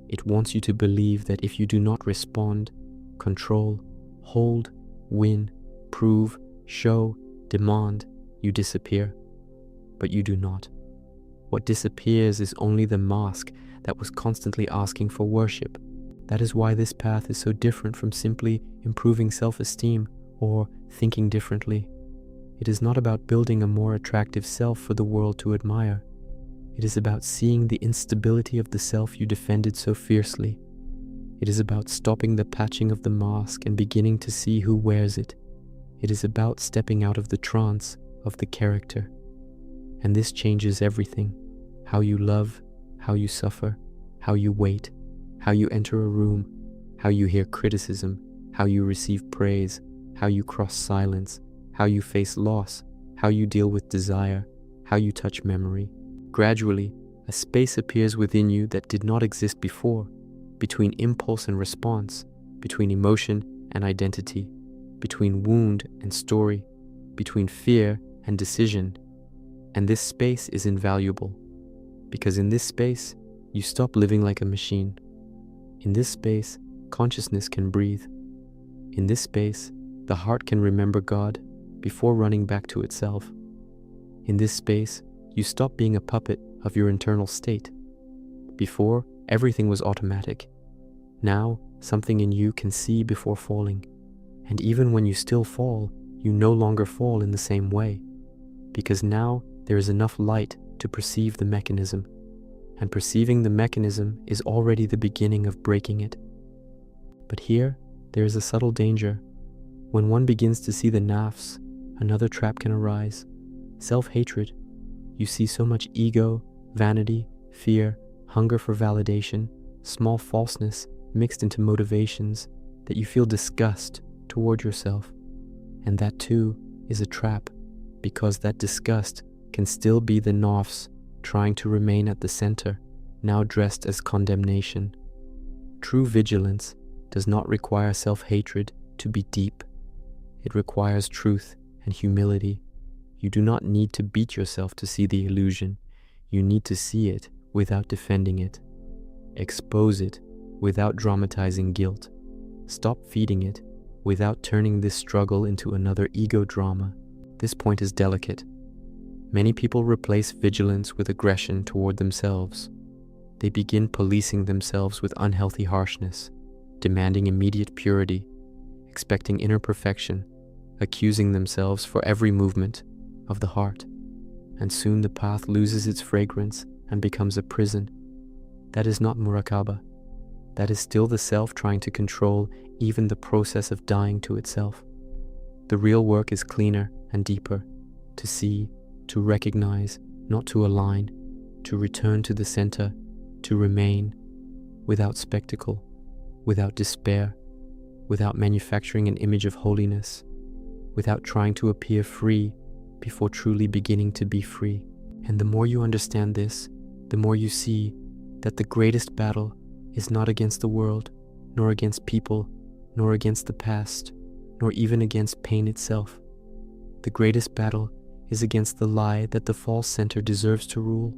S1: It wants you to believe that if you do not respond, control, hold, win, prove, show, demand, you disappear. But you do not. What disappears is only the mask that was constantly asking for worship. That is why this path is so different from simply improving self-esteem or thinking differently. It is not about building a more attractive self for the world to admire. It is about seeing the instability of the self you defended so fiercely. It is about stopping the patching of the mask and beginning to see who wears it. It is about stepping out of the trance of the character. And this changes everything. How you love, how you suffer, how you wait, how you enter a room, how you hear criticism, how you receive praise, how you cross silence, how you face loss, how you deal with desire, how you touch memory. Gradually, a space appears within you that did not exist before, between impulse and response, between emotion and identity, between wound and story, between fear and decision. And this space is invaluable, because in this space, you stop living like a machine. In this space, consciousness can breathe. In this space, the heart can remember God before running back to itself. In this space, you stop being a puppet of your internal state. Before, everything was automatic. Now, something in you can see before falling. And even when you still fall, you no longer fall in the same way. Because now, there is enough light to perceive the mechanism. And perceiving the mechanism is already the beginning of breaking it. But here, there is a subtle danger. When one begins to see the nafs, another trap can arise. Self-hatred. You see so much ego, vanity, fear, hunger for validation, small falseness mixed into motivations that you feel disgust toward yourself. And that too is a trap, because that disgust can still be the nafs trying to remain at the center, now dressed as condemnation. True vigilance does not require self-hatred to be deep. It requires truth and humility. You do not need to beat yourself to see the illusion. You need to see it without defending it. Expose it without dramatizing guilt. Stop feeding it without turning this struggle into another ego drama. This point is delicate. Many people replace vigilance with aggression toward themselves. They begin policing themselves with unhealthy harshness, demanding immediate purity, expecting inner perfection, accusing themselves for every movement of the heart. And soon the path loses its fragrance and becomes a prison. That is not Murāqaba. That is still the self trying to control even the process of dying to itself. The real work is cleaner and deeper, to see, to recognize, not to align, to return to the center, to remain, without spectacle, without despair, without manufacturing an image of holiness, without trying to appear free before truly beginning to be free. And the more you understand this, the more you see that the greatest battle is not against the world, nor against people, nor against the past, nor even against pain itself. The greatest battle is against the lie that the false center deserves to rule,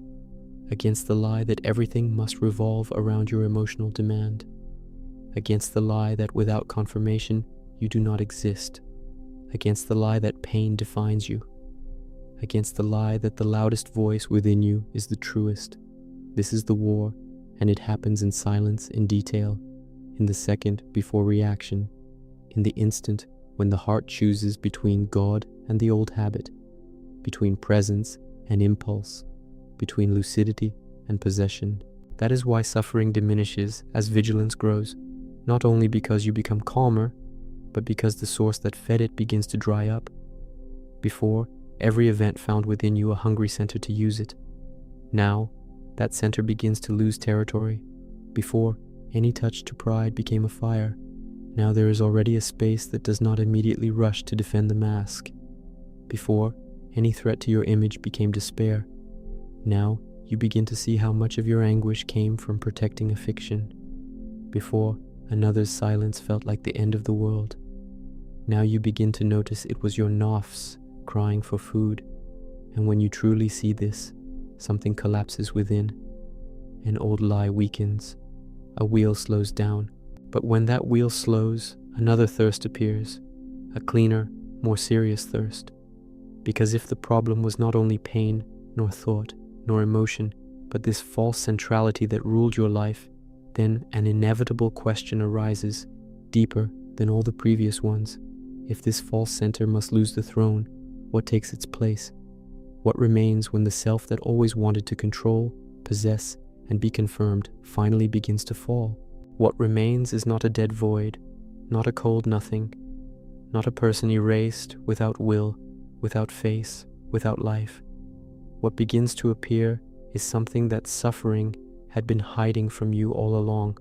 S1: against the lie that everything must revolve around your emotional demand, against the lie that without confirmation you do not exist, against the lie that pain defines you, against the lie that the loudest voice within you is the truest. This is the war, and it happens in silence, in detail, in the second before reaction, in the instant when the heart chooses between God and the old habit, between presence and impulse, between lucidity and possession. That is why suffering diminishes as vigilance grows, not only because you become calmer, but because the source that fed it begins to dry up. Before, every event found within you a hungry center to use it. Now, that center begins to lose territory. Before, any touch to pride became a fire. Now there is already a space that does not immediately rush to defend the mask. Before, any threat to your image became despair. Now, you begin to see how much of your anguish came from protecting a fiction. Before, another's silence felt like the end of the world. Now you begin to notice it was your nafs crying for food. And when you truly see this, something collapses within. An old lie weakens. A wheel slows down. But when that wheel slows, another thirst appears. A cleaner, more serious thirst. Because if the problem was not only pain, nor thought, nor emotion, but this false centrality that ruled your life, then an inevitable question arises, deeper than all the previous ones. If this false center must lose the throne, what takes its place? What remains when the self that always wanted to control, possess, and be confirmed finally begins to fall? What remains is not a dead void, not a cold nothing, not a person erased, without will, without face, without life. What begins to appear is something that suffering had been hiding from you all along,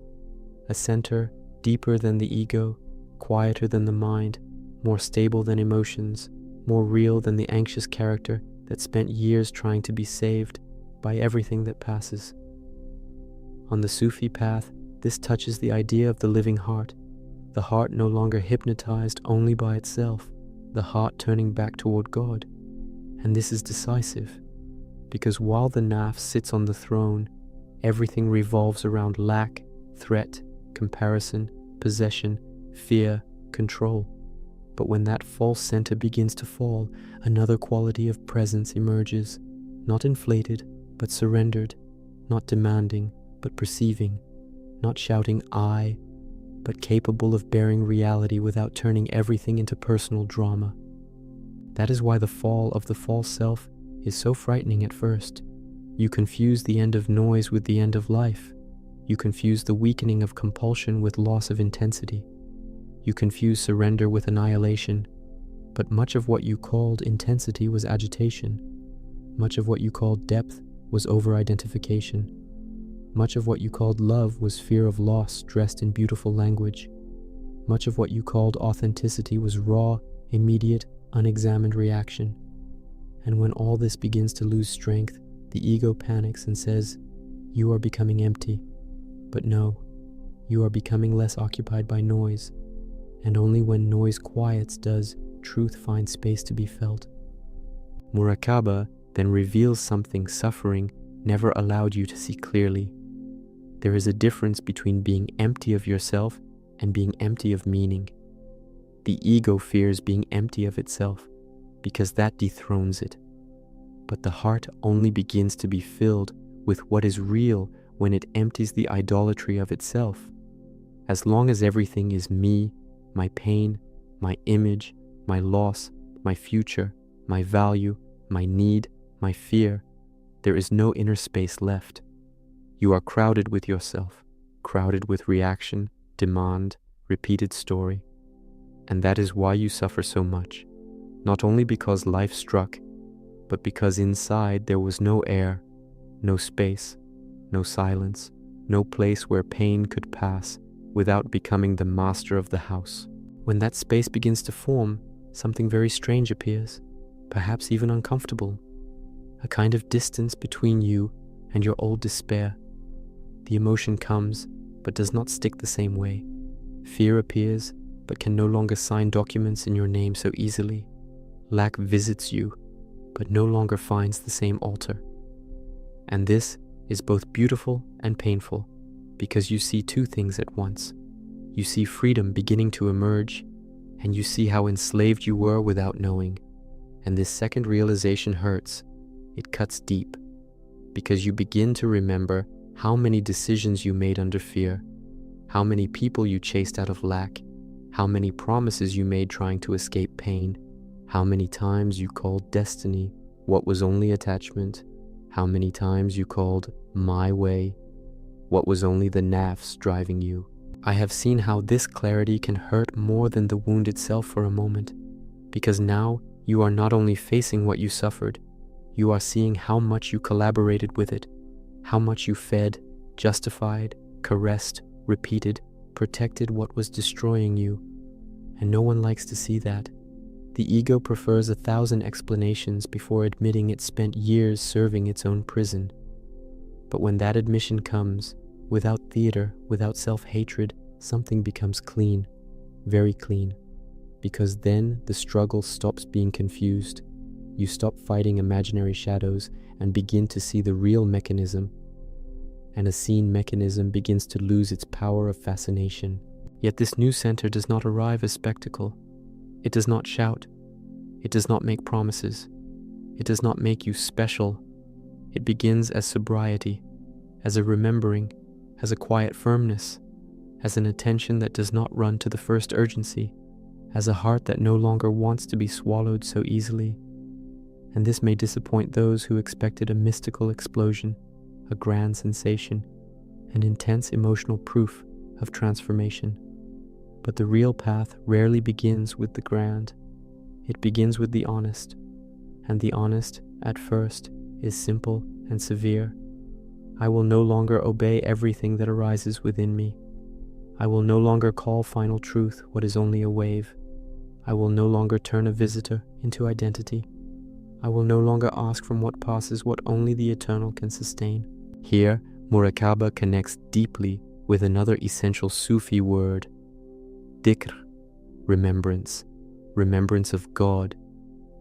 S1: a center deeper than the ego, quieter than the mind, more stable than emotions, more real than the anxious character that spent years trying to be saved by everything that passes. On the Sufi path, this touches the idea of the living heart, the heart no longer hypnotized only by itself, the heart turning back toward God. And this is decisive, because while the nafs sits on the throne, everything revolves around lack, threat, comparison, possession, fear, control. But when that false center begins to fall, another quality of presence emerges, not inflated, but surrendered, not demanding, but perceiving, not shouting I, but capable of bearing reality without turning everything into personal drama. That is why the fall of the false self is so frightening at first. You confuse the end of noise with the end of life. You confuse the weakening of compulsion with loss of intensity. You confuse surrender with annihilation. But much of what you called intensity was agitation. Much of what you called depth was over-identification. Much of what you called love was fear of loss dressed in beautiful language. Much of what you called authenticity was raw, immediate, unexamined reaction. And when all this begins to lose strength, the ego panics and says, you are becoming empty. But no, you are becoming less occupied by noise. And only when noise quiets does truth find space to be felt. Murāqaba then reveals something suffering never allowed you to see clearly. There is a difference between being empty of yourself and being empty of meaning. The ego fears being empty of itself because that dethrones it. But the heart only begins to be filled with what is real when it empties the idolatry of itself. As long as everything is me, my pain, my image, my loss, my future, my value, my need, my fear, there is no inner space left. You are crowded with yourself, crowded with reaction, demand, repeated story. And that is why you suffer so much, not only because life struck, but because inside there was no air, no space, no silence, no place where pain could pass without becoming the master of the house. When that space begins to form, something very strange appears, perhaps even uncomfortable, a kind of distance between you and your old despair. The emotion comes, but does not stick the same way. Fear appears, but can no longer sign documents in your name so easily. Lack visits you, but no longer finds the same altar. And this is both beautiful and painful, because you see two things at once. You see freedom beginning to emerge, and you see how enslaved you were without knowing. And this second realization hurts. It cuts deep, because you begin to remember how many decisions you made under fear, how many people you chased out of lack, how many promises you made trying to escape pain, how many times you called destiny what was only attachment, how many times you called my way what was only the nafs driving you. I have seen how this clarity can hurt more than the wound itself for a moment, because now you are not only facing what you suffered, you are seeing how much you collaborated with it, how much you fed, justified, caressed, repeated, protected what was destroying you. And no one likes to see that. The ego prefers 1,000 explanations before admitting it spent years serving its own prison. But when that admission comes, without theater, without self-hatred, something becomes clean, very clean. Because then the struggle stops being confused. You stop fighting imaginary shadows and begin to see the real mechanism. And a seen mechanism begins to lose its power of fascination. Yet this new center does not arrive as spectacle. It does not shout. It does not make promises. It does not make you special. It begins as sobriety, as a remembering, as a quiet firmness, as an attention that does not run to the first urgency, as a heart that no longer wants to be swallowed so easily. And this may disappoint those who expected a mystical explosion, a grand sensation, an intense emotional proof of transformation. But the real path rarely begins with the grand. It begins with the honest, and the honest, at first, is simple and severe. I will no longer obey everything that arises within me. I will no longer call final truth what is only a wave. I will no longer turn a visitor into identity. I will no longer ask from what passes what only the eternal can sustain. Here, Murāqaba connects deeply with another essential Sufi word, dhikr, remembrance, remembrance of God,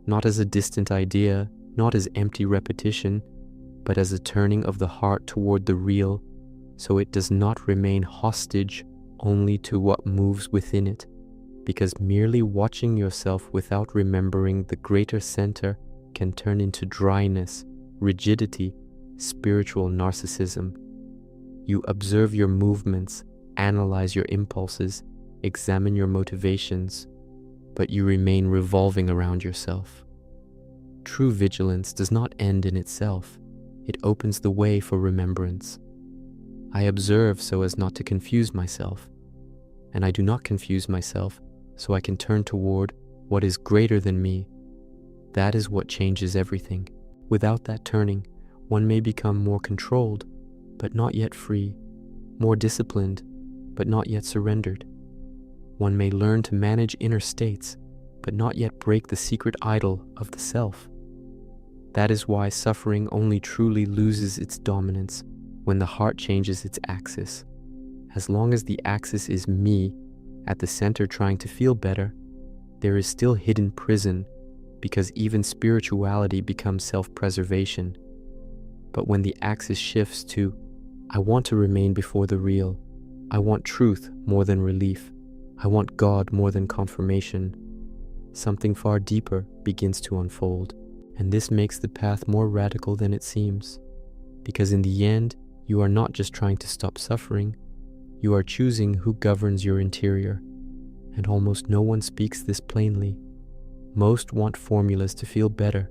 S1: not as a distant idea, not as empty repetition, but as a turning of the heart toward the real, so it does not remain hostage only to what moves within it, because merely watching yourself without remembering the greater center can turn into dryness, rigidity, spiritual narcissism. You observe your movements, analyze your impulses, examine your motivations, but you remain revolving around yourself. True vigilance does not end in itself. It opens the way for remembrance. I observe so as not to confuse myself, and I do not confuse myself so I can turn toward what is greater than me. That is what changes everything. Without that turning, one may become more controlled, but not yet free, more disciplined, but not yet surrendered. One may learn to manage inner states, but not yet break the secret idol of the self. That is why suffering only truly loses its dominance when the heart changes its axis. As long as the axis is me, at the center trying to feel better, there is still hidden prison, because even spirituality becomes self-preservation. But when the axis shifts to, I want to remain before the real, I want truth more than relief, I want God more than confirmation. Something far deeper begins to unfold, and this makes the path more radical than it seems, because in the end, you are not just trying to stop suffering, you are choosing who governs your interior, and almost no one speaks this plainly. Most want formulas to feel better,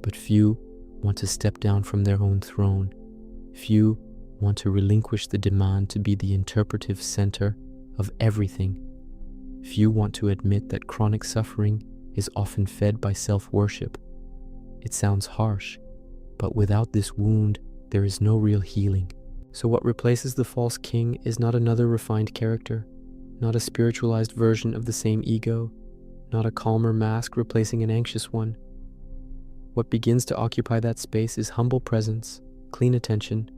S1: but few want to step down from their own throne. Few want to relinquish the demand to be the interpretive center of everything. Few want to admit that chronic suffering is often fed by self-worship. It sounds harsh, but without this wound, there is no real healing. So what replaces the false king is not another refined character, not a spiritualized version of the same ego, not a calmer mask replacing an anxious one. What begins to occupy that space is humble presence, clean attention,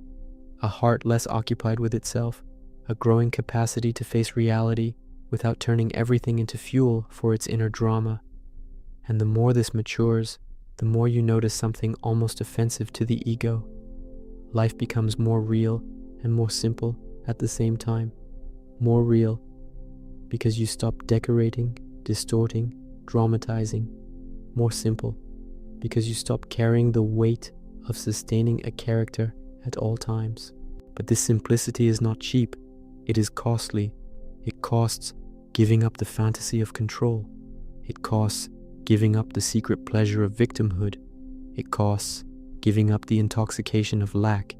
S1: a heart less occupied with itself, a growing capacity to face reality without turning everything into fuel for its inner drama. And the more this matures, the more you notice something almost offensive to the ego. Life becomes more real and more simple at the same time. More real because you stop decorating, distorting, dramatizing. More simple because you stop carrying the weight of sustaining a character at all times. But this simplicity is not cheap. It is costly. It costs giving up the fantasy of control. It costs giving up the secret pleasure of victimhood. It costs giving up the intoxication of lack.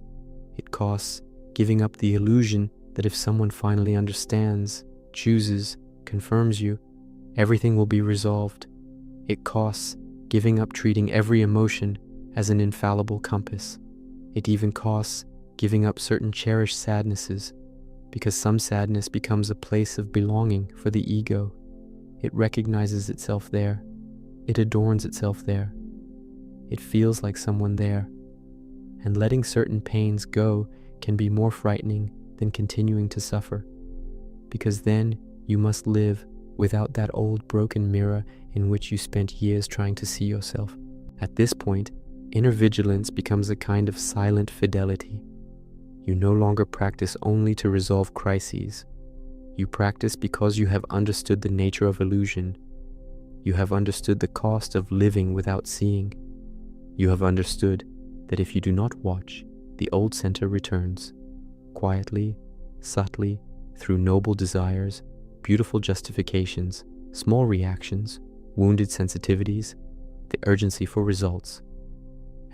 S1: It costs giving up the illusion that if someone finally understands, chooses, confirms you, everything will be resolved. It costs giving up treating every emotion as an infallible compass. It even costs giving up certain cherished sadnesses, because some sadness becomes a place of belonging for the ego. It recognizes itself there. It adorns itself there. It feels like someone there. And letting certain pains go can be more frightening than continuing to suffer, because then you must live without that old broken mirror in which you spent years trying to see yourself. At this point, inner vigilance becomes a kind of silent fidelity. You no longer practice only to resolve crises. You practice because you have understood the nature of illusion. You have understood the cost of living without seeing. You have understood that if you do not watch, the old center returns, quietly, subtly, through noble desires, beautiful justifications, small reactions, wounded sensitivities, the urgency for results.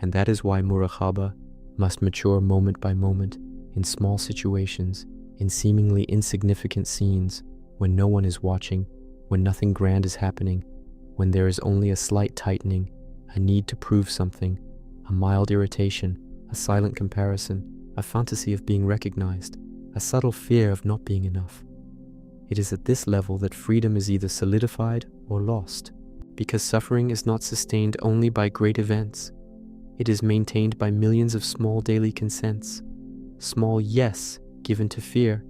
S1: And that is why Murāqaba must mature moment by moment, in small situations, in seemingly insignificant scenes, when no one is watching, when nothing grand is happening, when there is only a slight tightening, a need to prove something, a mild irritation, a silent comparison, a fantasy of being recognized, a subtle fear of not being enough. It is at this level that freedom is either solidified or lost, because suffering is not sustained only by great events. It is maintained by millions of small daily consents, small yes given to fear,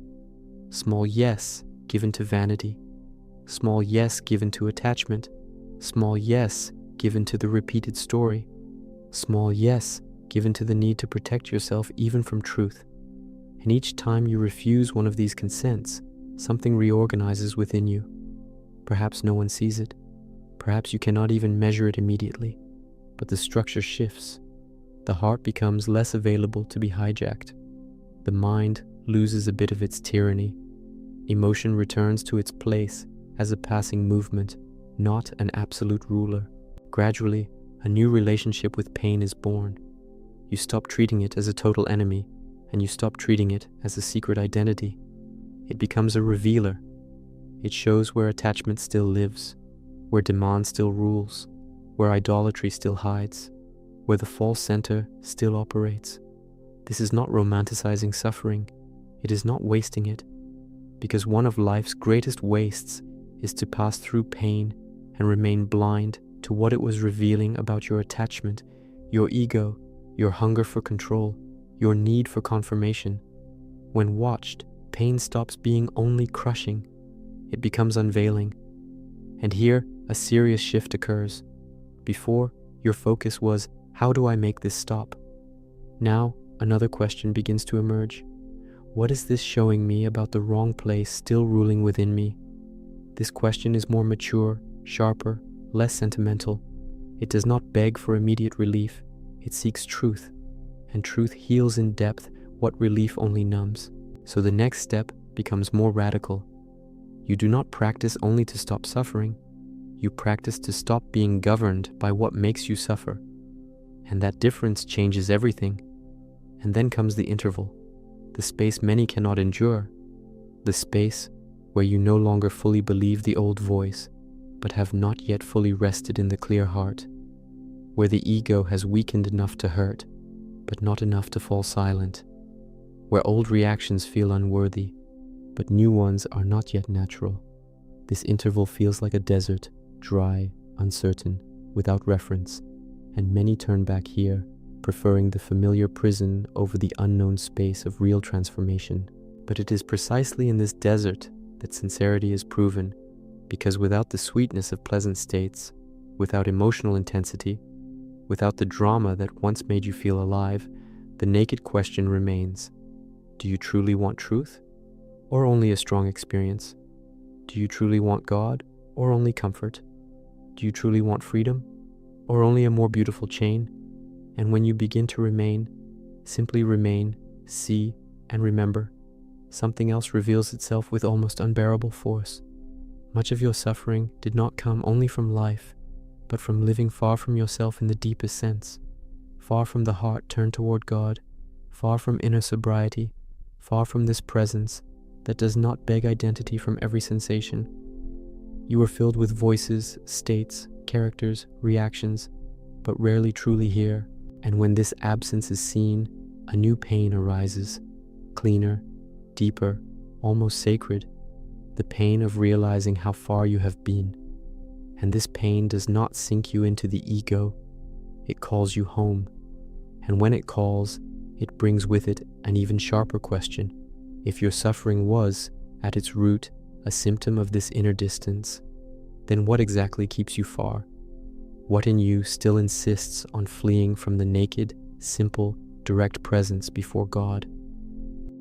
S1: small yes given to vanity, small yes given to attachment, small yes given to the repeated story, small yes given to the need to protect yourself even from truth. And each time you refuse one of these consents, something reorganizes within you. Perhaps no one sees it. Perhaps you cannot even measure it immediately. But the structure shifts. The heart becomes less available to be hijacked. The mind loses a bit of its tyranny. Emotion returns to its place as a passing movement, not an absolute ruler. Gradually, a new relationship with pain is born. You stop treating it as a total enemy, and you stop treating it as a secret identity. It becomes a revealer. It shows where attachment still lives, where demand still rules, where idolatry still hides, where the false center still operates. This is not romanticizing suffering. It is not wasting it, because one of life's greatest wastes is to pass through pain and remain blind to what it was revealing about your attachment, your ego, your hunger for control, your need for confirmation. When watched, pain stops being only crushing. It becomes unveiling. And here, a serious shift occurs. Before, your focus was, how do I make this stop? Now, another question begins to emerge. What is this showing me about the wrong place still ruling within me? This question is more mature, sharper, less sentimental. It does not beg for immediate relief. It seeks truth, and truth heals in depth what relief only numbs. So the next step becomes more radical. You do not practice only to stop suffering. You practice to stop being governed by what makes you suffer. And that difference changes everything. And then comes the interval, the space many cannot endure, the space where you no longer fully believe the old voice, but have not yet fully rested in the clear heart, where the ego has weakened enough to hurt, but not enough to fall silent, where old reactions feel unworthy, but new ones are not yet natural. This interval feels like a desert, dry, uncertain, without reference, and many turn back here, preferring the familiar prison over the unknown space of real transformation. But it is precisely in this desert that sincerity is proven, because without the sweetness of pleasant states, without emotional intensity, without the drama that once made you feel alive, the naked question remains: do you truly want truth, or only a strong experience? Do you truly want God, or only comfort? Do you truly want freedom, or only a more beautiful chain? And when you begin to remain, simply remain, see, and remember, something else reveals itself with almost unbearable force. Much of your suffering did not come only from life, but from living far from yourself in the deepest sense, far from the heart turned toward God, far from inner sobriety, far from this presence that does not beg identity from every sensation. You were filled with voices, states, characters, reactions, but rarely truly here. And when this absence is seen, a new pain arises, cleaner, deeper, almost sacred, the pain of realizing how far you have been. And this pain does not sink you into the ego, it calls you home. And when it calls, it brings with it an even sharper question. If your suffering was, at its root, a symptom of this inner distance, then what exactly keeps you far? What in you still insists on fleeing from the naked, simple, direct presence before God?